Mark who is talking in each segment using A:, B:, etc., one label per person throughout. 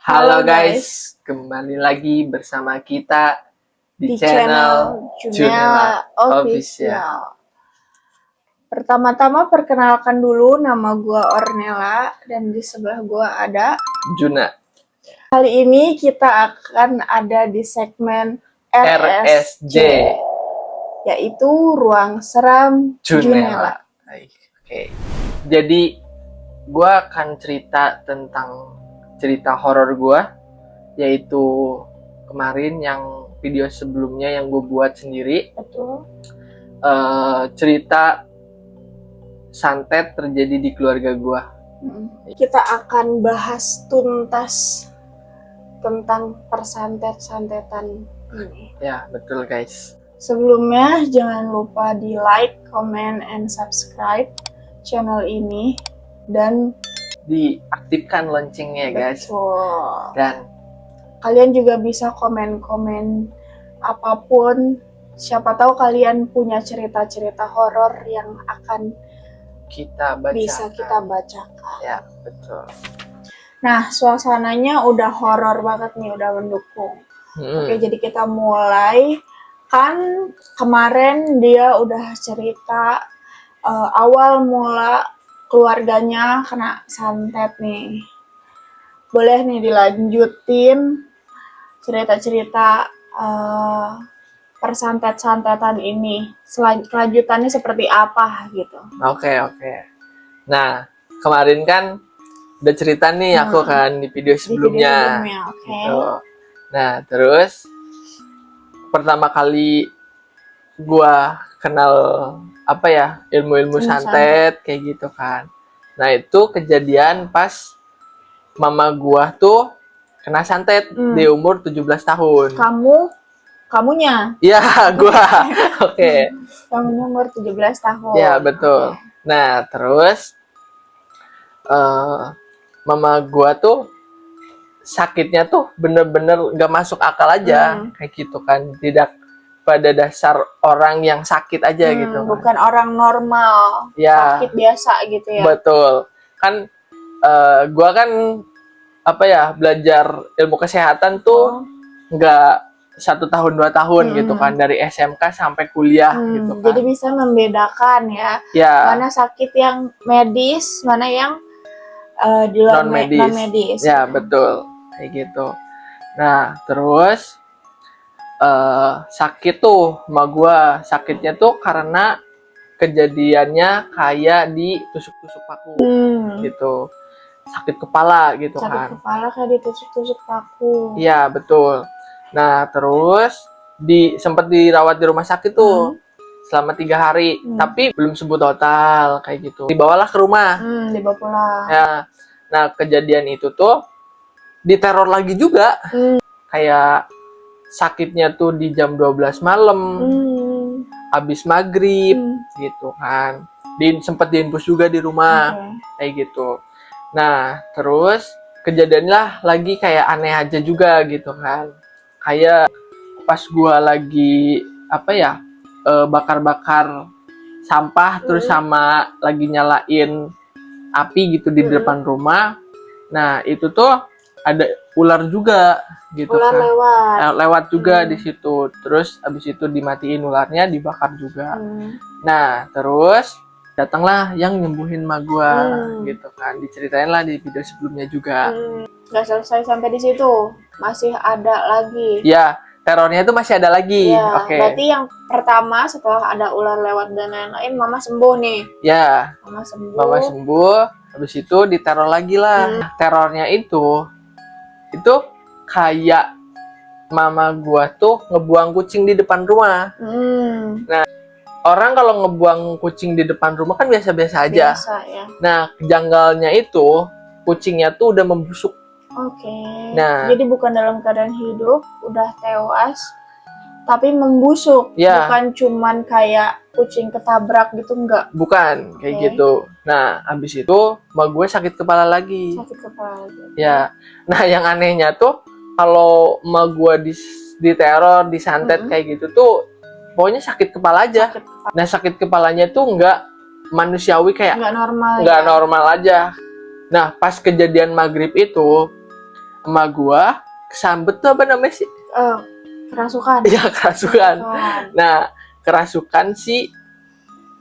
A: Halo guys, kembali lagi bersama kita di channel Junela Official.
B: Pertama-tama perkenalkan dulu, nama gua Ornella dan di sebelah gua ada
A: Juna.
B: Kali ini kita akan ada di segmen RSJ, yaitu Ruang Seram Junela.
A: Oke. Jadi gua akan cerita tentang cerita horor gua, yaitu kemarin yang video sebelumnya yang gue buat sendiri.
B: Betul.
A: Cerita santet terjadi di keluarga gua.
B: Kita akan bahas tuntas tentang persantet-santetan ini.
A: Ya, betul guys.
B: Sebelumnya jangan lupa di like, comment, and subscribe channel ini dan
A: Diaktifkan loncengnya guys.
B: betul.
A: Dan
B: Kalian juga bisa komen-komen apapun. Siapa tahu kalian punya cerita-cerita horor yang akan bisa kita bacakan.
A: Ya, betul.
B: Nah, suasananya udah horor banget nih, udah mendukung. Oke, jadi kita mulai. Kan kemarin dia udah cerita awal mula keluarganya kena santet nih. Boleh nih dilanjutin cerita-cerita persantet-santetan ini. Kelanjutannya seperti apa gitu.
A: Oke. Nah, kemarin kan udah cerita nih aku kan di video sebelumnya.
B: Oke.
A: Gitu. Nah, terus pertama kali gua kenal ilmu-ilmu santet kayak gitu kan. Nah, itu kejadian pas mama gua tuh kena santet di umur 17 tahun.
B: Kamunya?
A: Iya, gua. Oke.
B: Kamunya umur 17 tahun.
A: Iya, betul. Okay. Nah, terus mama gua tuh sakitnya tuh bener-bener gak masuk akal aja. Kayak gitu kan. Tidak pada dasar orang yang sakit aja gitu.
B: Bukan orang normal.
A: Ya,
B: sakit biasa gitu ya.
A: Betul. Kan gua kan belajar ilmu kesehatan tuh nggak 1 tahun 2 tahun gitu kan, dari SMK sampai kuliah gitu kan.
B: Jadi bisa membedakan ya. Mana sakit yang medis, mana yang di luar non-medis.
A: Ya, betul. Kayak gitu. Nah, terus sakit tuh sama gua. Sakitnya tuh karena kejadiannya kayak ditusuk-tusuk paku gitu. Sakit kepala gitu kan.
B: Sakit kepala kayak ditusuk-tusuk paku.
A: Iya, betul. Nah, terus sempat dirawat di rumah sakit tuh selama 3 hari, tapi belum sembuh total kayak gitu. Dibawalah ke rumah.
B: Dibawa pulang.
A: Ya. Nah, kejadian itu tuh diteror lagi juga. Kayak sakitnya tuh di jam 12 malam. Habis maghrib gitu kan. Sempat diinfus juga di rumah. Kayak gitu. Nah, terus kejadiannya lagi kayak aneh aja juga gitu kan. Kayak pas gua lagi bakar-bakar sampah terus sama lagi nyalain api gitu di depan rumah. Nah, itu tuh ada ular juga gitu
B: ular
A: kan. Lewat juga di situ. Terus abis itu dimatiin ularnya, dibakar juga. Nah, terus datanglah yang nyembuhin ma gua gitu kan. Diceritain lah di video sebelumnya juga.
B: Gak selesai sampai di situ, masih ada lagi.
A: Ya, terornya itu masih ada lagi.
B: Ya,
A: Oke.
B: Berarti yang pertama setelah ada ular lewat dan lain-lain, mama sembuh nih.
A: Ya.
B: Mama
A: sembuh. Habis itu diteror lagi lah. Terornya itu kayak mama gua tuh ngebuang kucing di depan rumah. Nah, orang kalau ngebuang kucing di depan rumah kan biasa-biasa aja.
B: Biasa, ya.
A: Nah, kejanggalnya itu kucingnya tuh udah membusuk.
B: Oke.
A: Nah,
B: jadi bukan dalam keadaan hidup, udah tewas, tapi membusuk.
A: Ya.
B: Bukan cuman kayak kucing ketabrak gitu, enggak.
A: Bukan, kayak gitu. Nah, habis itu mak gue sakit kepala lagi.
B: Sakit kepala lagi.
A: Ya. Nah, yang anehnya tuh kalau mak gue diteror, disantet kayak gitu tuh pokoknya sakit kepala aja. Nah, sakit kepalanya tuh enggak manusiawi, kayak
B: enggak normal.
A: Enggak normal aja. Nah, pas kejadian maghrib itu emak gua kesambet tuh apa namanya sih?
B: Kerasukan.
A: Iya, kerasukan. Nah, kerasukan si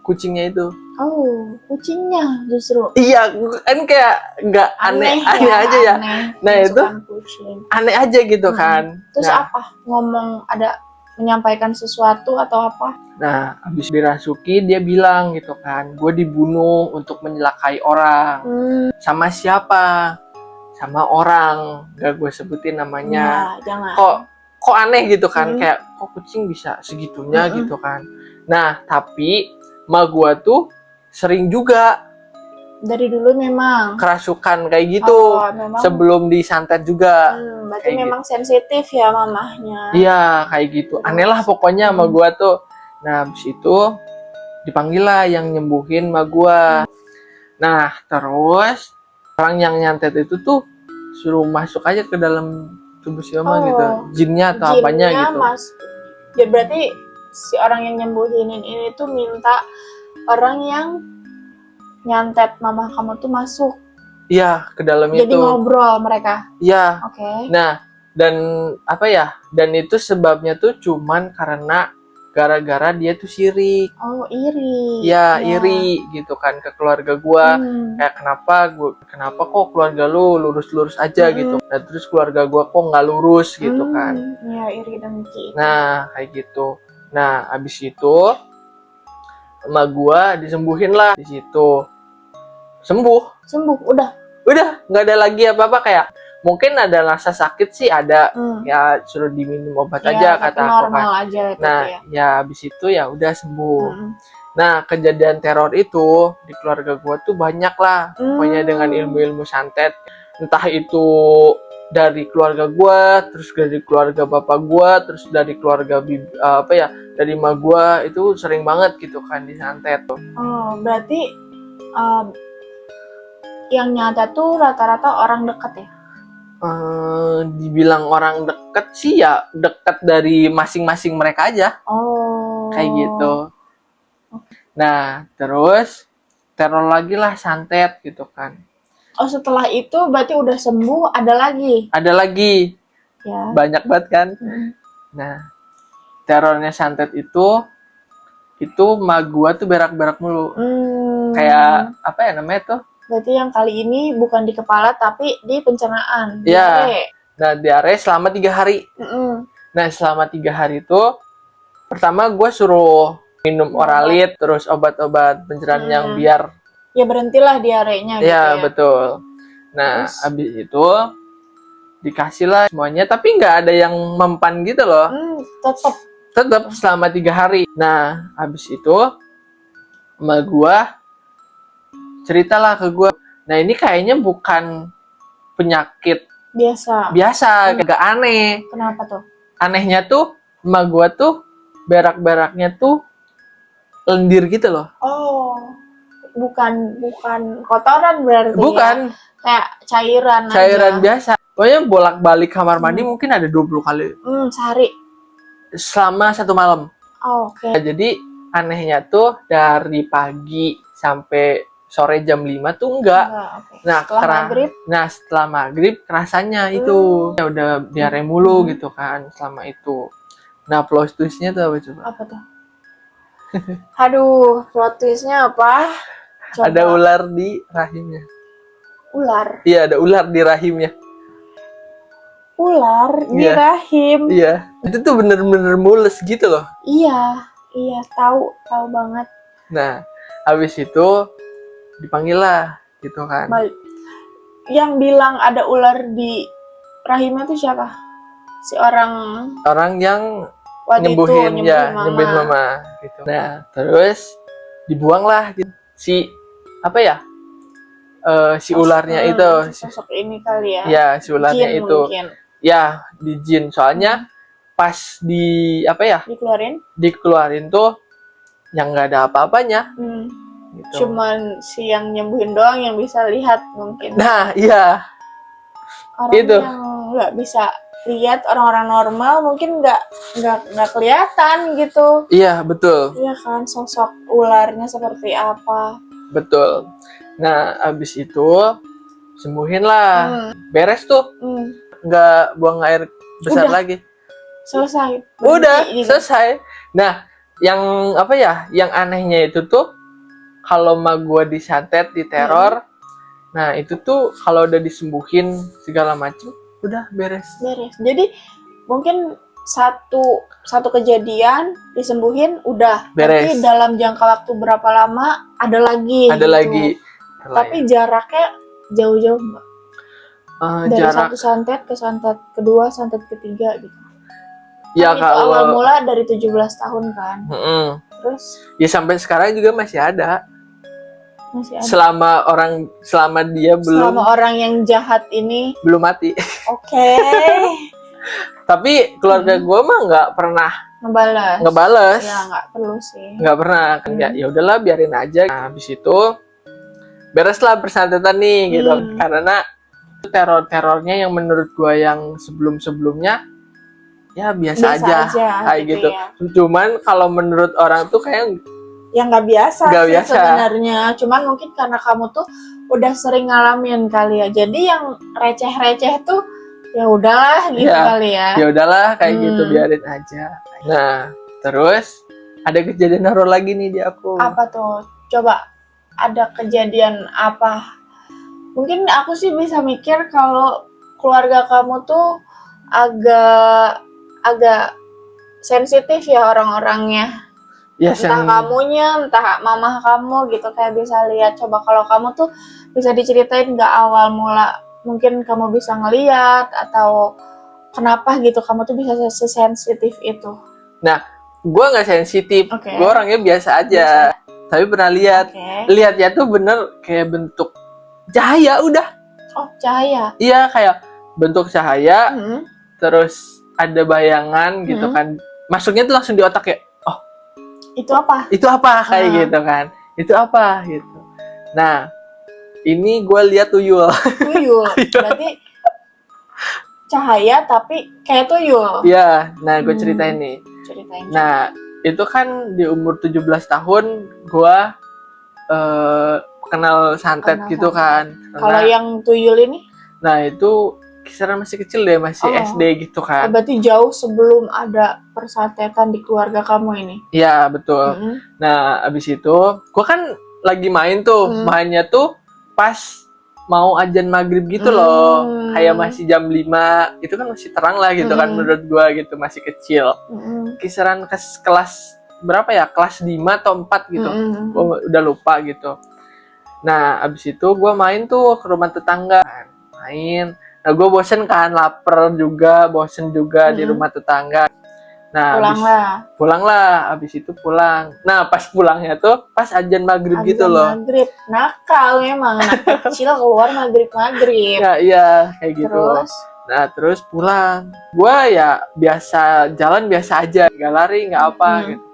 A: kucingnya itu.
B: Oh, kucingnya justru.
A: Iya, kan kayak nggak aneh aja ya. Nah itu
B: kucing.
A: Aneh aja gitu kan.
B: Terus apa? Ngomong ada menyampaikan sesuatu atau apa?
A: Nah, habis dirasuki dia bilang gitu kan, gue dibunuh untuk menyelakai orang. Sama siapa? Sama orang, gak gue sebutin namanya.
B: Ya, jangan.
A: Kok aneh gitu kan, kayak kok kucing bisa segitunya gitu kan. Nah, tapi emak gue tuh sering juga
B: dari dulu memang
A: kerasukan kayak gitu, sebelum disantet juga.
B: Berarti memang gitu. Sensitif ya mamahnya.
A: Iya, kayak gitu. Aneh lah pokoknya sama gua tuh. Nah, habis itu dipanggil lah yang nyembuhin sama gua. Nah, terus orang yang nyantet itu tuh suruh masuk aja ke dalam tubuh si Oma gitu. Jinnya atau apanya gitu.
B: Jadi berarti si orang yang nyembuhinin ini tuh minta orang yang nyantet mama kamu tuh masuk.
A: Iya, ke dalam itu.
B: Jadi ngobrol mereka.
A: Iya.
B: Oke.
A: Nah, dan apa ya? Dan itu sebabnya tuh cuman karena gara-gara dia tuh sirik.
B: Oh, iri.
A: Ya, iri gitu kan ke keluarga gua. Kayak kenapa kok keluarga lu lurus-lurus aja gitu. Nah, terus keluarga gua kok nggak lurus gitu kan.
B: Iya, iri dengki.
A: Nah, kayak gitu. Nah, abis itu emak gua disembuhin lah di situ. Sembuh,
B: udah
A: nggak ada lagi apa-apa. Kayak mungkin ada rasa sakit sih ada, ya suruh diminum obat aja kata aku kan.
B: Aja,
A: nah ya abis itu ya udah sembuh. Nah, kejadian teror itu di keluarga gua tuh banyak lah pokoknya dengan ilmu-ilmu santet, entah itu dari keluarga gua, terus dari keluarga bapak gua, terus dari keluarga dari emak gua, itu sering banget gitu kan disantet.
B: Oh, berarti yang nyata tuh rata-rata orang dekat ya?
A: Dibilang orang deket sih ya deket dari masing-masing mereka aja. Kayak gitu. Nah, terus teror lagi lah santet gitu kan.
B: Oh, setelah itu berarti udah sembuh, ada lagi?
A: Ada lagi. Ya. Banyak banget kan. Nah, terornya santet itu emak gua tuh berak-berak mulu. Kayak apa ya namanya tuh?
B: Berarti yang kali ini bukan di kepala tapi di pencernaan.
A: Iya. Nah, diare selama 3 hari. Nah, selama 3 hari itu pertama gue suruh minum Oralit, terus obat-obat pencernaan yang biar
B: ya berhentilah diarenya gitu ya.
A: Betul. Nah, habis itu dikasih lah semuanya, tapi nggak ada yang mempan gitu loh. Tetap selama 3 hari. Nah, habis itu emak gue ceritalah ke gue, nah ini kayaknya bukan penyakit biasa, agak aneh.
B: Kenapa tuh?
A: Anehnya tuh emak gue tuh berak-beraknya tuh lendir gitu loh.
B: Oh, bukan kotoran berarti.
A: Bukan.
B: Ya? Kayak cairan
A: aja. Biasa. Pokoknya bolak-balik kamar mandi mungkin ada 20 kali.
B: Sehari?
A: Selama 1 malam.
B: Oke.
A: Nah, jadi anehnya tuh dari pagi sampai sore jam 5 tuh enggak. Nah, setelah maghrib kerasanya itu ya udah diare mulu gitu kan selama itu. Nah, plot twistnya tuh apa coba?
B: Apa tuh? Aduh, plot twistnya apa?
A: Coba. Ada ular di rahimnya.
B: Ular?
A: Iya, ada ular di rahimnya.
B: Ular di rahim?
A: Iya, itu tuh bener-bener mules gitu loh.
B: Iya, tahu banget.
A: Nah, habis itu dipanggil lah gitu kan.
B: Yang bilang ada ular di rahimnya tuh siapa? Si orang yang nyembuhin mama gitu. Nah, terus dibuang lah gitu. Si ularnya itu. Sosok ini kali ya.
A: Ya, si ularnya
B: jin
A: itu.
B: Mungkin.
A: Ya, di jin. Soalnya pas dikeluarin tuh yang nggak ada apa-apanya.
B: Gitu. Cuman si yang nyembuhin doang yang bisa lihat mungkin.
A: Nah, iya.
B: Orang yang nggak bisa lihat, orang-orang normal mungkin nggak kelihatan gitu.
A: Iya, betul.
B: Iya kan, sosok ularnya seperti apa.
A: Betul. Nah, abis itu sembuhin lah. Beres tuh. nggak buang air besar lagi.
B: Selesai.
A: Udah selesai. Nah, yang apa ya? Yang anehnya itu tuh kalau emak gue disantet, diteror, nah itu tuh kalau udah disembuhin segala macem, udah beres.
B: Jadi mungkin satu kejadian disembuhin udah.
A: Beres.
B: Tapi dalam jangka waktu berapa lama ada lagi.
A: Lagi.
B: Tapi jaraknya jauh-jauh mbak. Dari satu santet ke santet kedua, santet ketiga gitu.
A: Ya
B: kan itu awal mula dari 17 tahun kan. Terus? Ya
A: sampai sekarang juga masih ada. Selama
B: selama orang yang jahat ini
A: belum mati.
B: Oke.
A: Tapi keluarga gue mah nggak pernah ngebales.
B: Ya nggak perlu sih.
A: Nggak pernah kan ya udahlah biarin aja. Nah, habis itu bereslah persantetan nih gitu. Karena terornya yang menurut gue yang sebelumnya ya biasa aja kayak gitu. Ya. Cuman kalau menurut orang tuh kayak
B: yang nggak biasa sih sebenarnya. Cuman mungkin karena kamu tuh udah sering ngalamin kali ya. Jadi yang receh tuh ya udahlah gitu kali ya.
A: Ya udahlah kayak gitu biarin aja. Nah, terus ada kejadian horor lagi nih di aku.
B: Apa tuh? Coba ada kejadian apa? Mungkin aku sih bisa mikir kalau keluarga kamu tuh agak sensitif ya orang-orangnya. Ya, entah kamunya, entah mamah kamu gitu kayak bisa lihat. Coba kalau kamu tuh bisa diceritain nggak awal mula, mungkin kamu bisa ngeliat atau kenapa gitu kamu tuh bisa sesensitif itu.
A: Nah, gue nggak sensitif, gue orangnya biasa aja. Tapi pernah lihat, lihatnya tuh bener kayak bentuk cahaya udah.
B: Oh cahaya?
A: Iya kayak bentuk cahaya, terus ada bayangan gitu kan. Masuknya tuh langsung di otak kayak
B: itu apa?
A: Itu apa kayak gitu kan? Itu apa gitu. Nah, ini gue lihat tuyul.
B: Berarti cahaya tapi kayak tuyul.
A: Iya, nah gue ceritain nih. Nah, itu kan di umur 17 tahun gue kenal santet gitu kan.
B: Kalau yang tuyul ini?
A: Nah, itu kisaran masih kecil deh, masih SD gitu kan.
B: Berarti jauh sebelum ada persantetan di keluarga kamu ini?
A: Iya, betul. Nah, abis itu, gue kan lagi main tuh. Mainnya tuh pas mau azan maghrib gitu loh. Kayak masih jam 5, itu kan masih terang lah gitu kan menurut gue gitu, masih kecil. Kisaran kelas berapa ya? Kelas 5 atau 4 gitu. Gue udah lupa gitu. Nah, abis itu gue main tuh ke rumah tetangga. Main. Nah, gue bosen kan, lapar juga, bosen juga di rumah tetangga. Nah, pulanglah, abis itu pulang. Nah, pas pulangnya tuh, pas azan maghrib gitu loh.
B: Maghrib, nakal memang, anak kecil keluar maghrib.
A: Ya, iya, kayak gitu. Terus pulang. Gue ya biasa, jalan biasa aja, gak lari, gak apa gitu.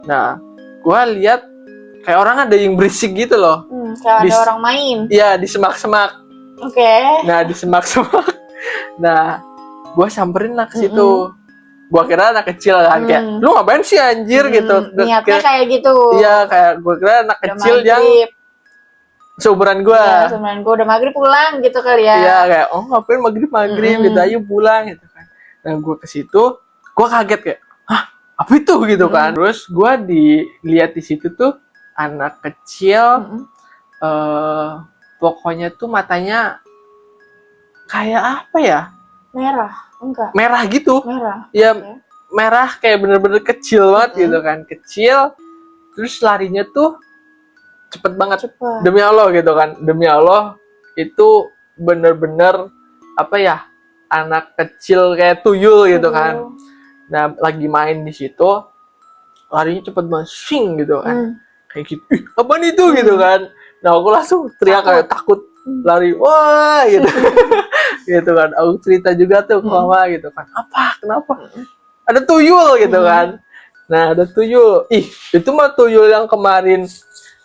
A: Nah, gue lihat kayak orang ada yang berisik gitu loh.
B: Kayak ada orang main.
A: Iya, di semak-semak. Nah, di semak-semak. Nah, gue samperin lah ke situ. Gue kira anak kecil kan, kayak lu ngapain sih anjir gitu.
B: Niatnya kayak gitu.
A: Iya, kayak gue kira anak kecil yang seumuran gue.
B: Iya, seumuran gue udah maghrib pulang gitu kali ya.
A: Iya, kayak ngapain maghrib gitu, ayo pulang gitu kan. Nah, gue ke situ, gue kaget kayak, hah, apa itu gitu kan. Terus gue dilihat di situ tuh anak kecil, pokoknya tuh matanya kayak apa ya?
B: Merah, enggak?
A: Merah gitu.
B: Merah.
A: Ya, merah kayak bener-bener kecil banget gitu kan. Kecil, terus larinya tuh cepet banget. Demi Allah gitu kan. Demi Allah, itu bener-bener apa ya? Anak kecil kayak tuyul gitu kan. Nah, lagi main di situ, larinya cepet banget, swing gitu kan. Kayak gitu, apaan itu gitu kan. Nah, aku langsung teriak kayak takut, lari, wah gitu. Gitu kan, aku cerita juga tuh ke mama gitu kan, apa, kenapa? Ada tuyul gitu kan. Nah, ada tuyul, itu mah tuyul yang kemarin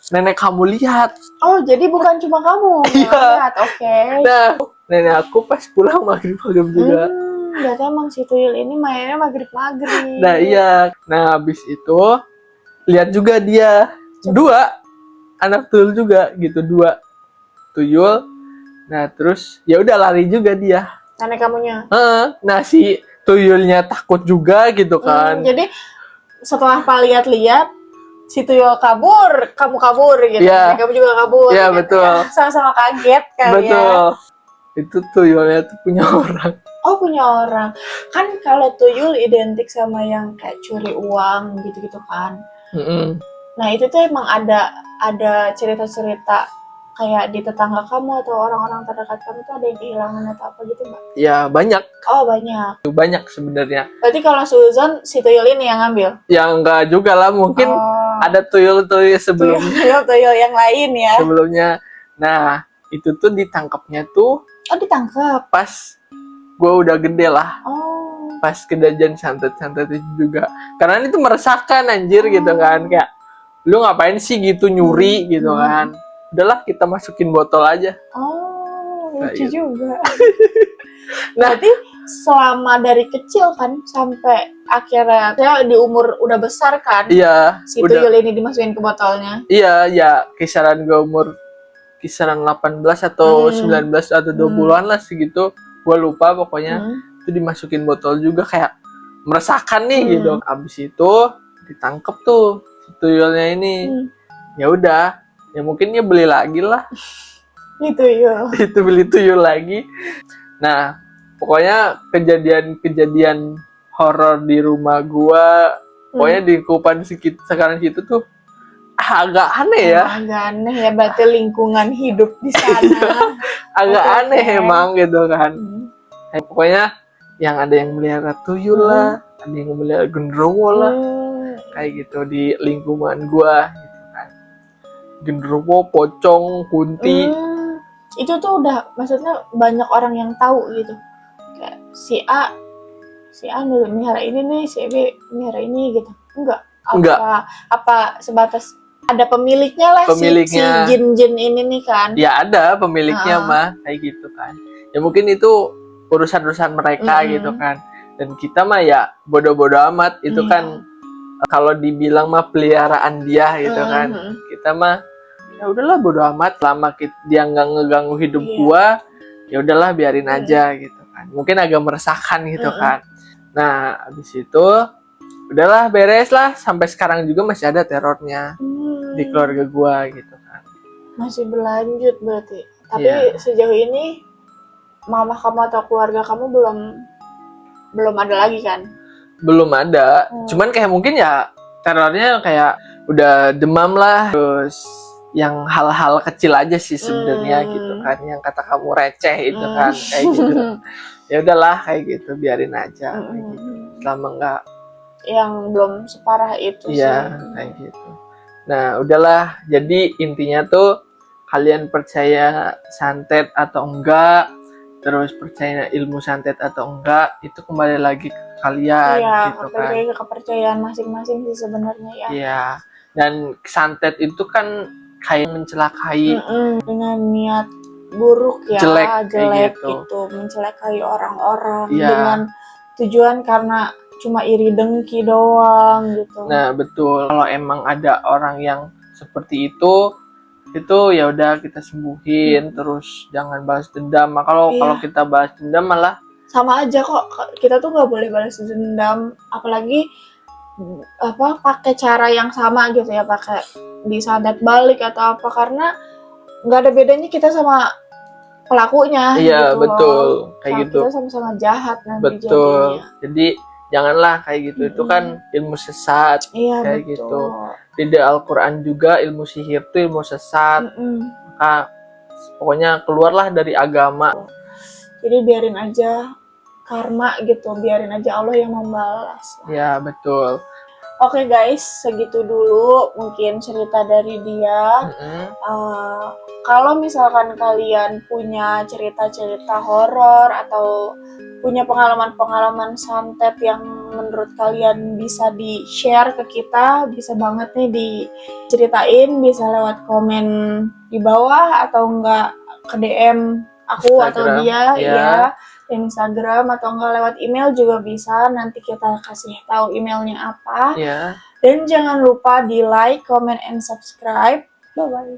A: nenek kamu lihat.
B: Oh, jadi bukan cuma kamu yang lihat,
A: Nah, nenek aku pas pulang maghrib juga.
B: Berarti emang si tuyul ini mainnya maghrib.
A: Nah, iya. Nah, habis itu lihat juga dia. 2 anak tuyul juga gitu, 2 tuyul. Nah, terus ya udah lari juga dia.
B: nenek kamunya.
A: Nah si tuyulnya takut juga gitu kan.
B: Jadi setelah Pak lihat-lihat, si tuyul kabur, kamu kabur gitu.
A: Iya.
B: Kamu juga kabur.
A: Iya,
B: gitu,
A: betul.
B: ya. Sama-sama kaget kali
A: Betul.
B: ya.
A: Itu tuyulnya tuh punya orang.
B: Oh, punya orang. Kan kalau tuyul identik sama yang kayak curi uang gitu-gitu kan. Nah, itu tuh emang ada cerita-cerita kayak di tetangga kamu atau orang-orang terdekat kamu tuh ada yang kehilangan atau apa gitu, Mbak?
A: Ya, banyak.
B: Oh, banyak.
A: Banyak sebenarnya.
B: Berarti kalau Suzon, si tuyul ini yang ngambil?
A: Ya enggak juga lah, mungkin ada tuyul-tuyul sebelumnya.
B: Tuyul yang lain ya.
A: Sebelumnya. Nah, itu tuh ditangkapnya tuh.
B: Oh, ditangkap.
A: Pas gue udah gede lah.
B: Oh.
A: Pas kejadian santet-santet itu juga. Karena itu meresahkan anjir gitu kan. Kayak, lu ngapain sih gitu nyuri gitu kan. Udahlah kita masukin botol aja.
B: Oh,
A: kayak
B: lucu
A: gitu.
B: juga. Berarti selama dari kecil kan sampai akhirnya saya di umur udah besar kan?
A: Iya.
B: Si tuyul ini dimasukin ke botolnya.
A: Iya, ya kisaran gue umur kisaran 18 atau 19 atau 20-an lah segitu. Gue lupa pokoknya. Itu dimasukin botol juga kayak meresahkan nih gitu. Abis itu ditangkep tuh si tuyulnya ini. Ya udah, ya mungkin dia beli lagi lah. Itu beli tuyul lagi. Nah, pokoknya kejadian horor di rumah gua, pokoknya di Kupan sekarang situ tuh agak aneh ya.
B: Agak aneh ya, berarti lingkungan hidup di sana.
A: Agak aneh emang gitu kan. Pokoknya yang ada yang melihara tuyul lah, ada yang melihara genderuwo lah. Kayak gitu di lingkungan gua gitu kan. Genderuwo, pocong, kunti.
B: Itu tuh udah maksudnya banyak orang yang tahu gitu. Kayak si A melihara ini nih, si B melihara ini gitu. Enggak. Apa sebatas ada pemiliknya lah si jin-jin ini nih kan.
A: Ya ada pemiliknya mah kayak gitu kan. Ya mungkin itu urusan-urusan mereka gitu kan. Dan kita mah ya bodoh-bodoh amat itu kan. Kalau dibilang mah peliharaan dia gitu kan. Kita mah ya udahlah bodo amat, lama dia nggak ngeganggu hidup gua, ya udahlah biarin aja gitu kan. Mungkin agak meresahkan gitu kan. Nah, habis itu udahlah beres lah, sampai sekarang juga masih ada terornya di keluarga gua gitu kan.
B: Masih berlanjut berarti. Tapi sejauh ini mama kamu atau keluarga kamu belum ada lagi kan?
A: Belum ada. Cuman kayak mungkin ya terornya kayak udah demam lah, terus yang hal-hal kecil aja sih sebenarnya gitu kan, yang kata kamu receh itu kan kayak gitu. Ya udahlah kayak gitu, biarin aja kayak gitu. Selama enggak
B: yang belum separah itu sih.
A: Iya, kayak gitu. Nah, udahlah. Jadi intinya tuh kalian percaya santet atau enggak, terus percaya ilmu santet atau enggak, itu kembali lagi ke kalian gitu kan.
B: Iya, kepercayaan masing-masing sih sebenarnya ya.
A: Iya. Dan santet itu kan kayak mencelakai
B: dengan niat buruk ya,
A: jelek
B: gitu, mencelakai orang-orang dengan tujuan karena cuma iri dengki doang gitu.
A: Nah, betul. Kalau emang ada orang yang seperti itu ya udah kita sembuhin, terus jangan balas dendam. Kalau kita balas dendam malah
B: sama aja kok, kita tuh nggak boleh balas dendam, apalagi pakai cara yang sama gitu ya, pakai disantet balik atau apa, karena nggak ada bedanya kita sama pelakunya.
A: Iya
B: gitu
A: betul kayak gitu.
B: Kita sama-sama jahat nanti.
A: Betul.
B: Jadinya.
A: Jadi janganlah kayak gitu. Itu kan ilmu sesat. Kayak betul. Gitu. Di Al-Quran juga ilmu sihir itu ilmu sesat. Maka pokoknya keluarlah dari agama.
B: Jadi biarin aja karma gitu, biarin aja Allah yang membalas.
A: Ya betul.
B: Oke guys, segitu dulu mungkin cerita dari dia. Kalau misalkan kalian punya cerita-cerita horor atau punya pengalaman-pengalaman santet yang menurut kalian bisa di-share ke kita, bisa banget nih diceritain, bisa lewat komen di bawah atau enggak ke DM aku Instagram, atau dia ya di Instagram, atau enggak lewat email juga bisa. Nanti kita kasih tahu emailnya apa. Dan jangan lupa di like, comment, and subscribe. Bye bye.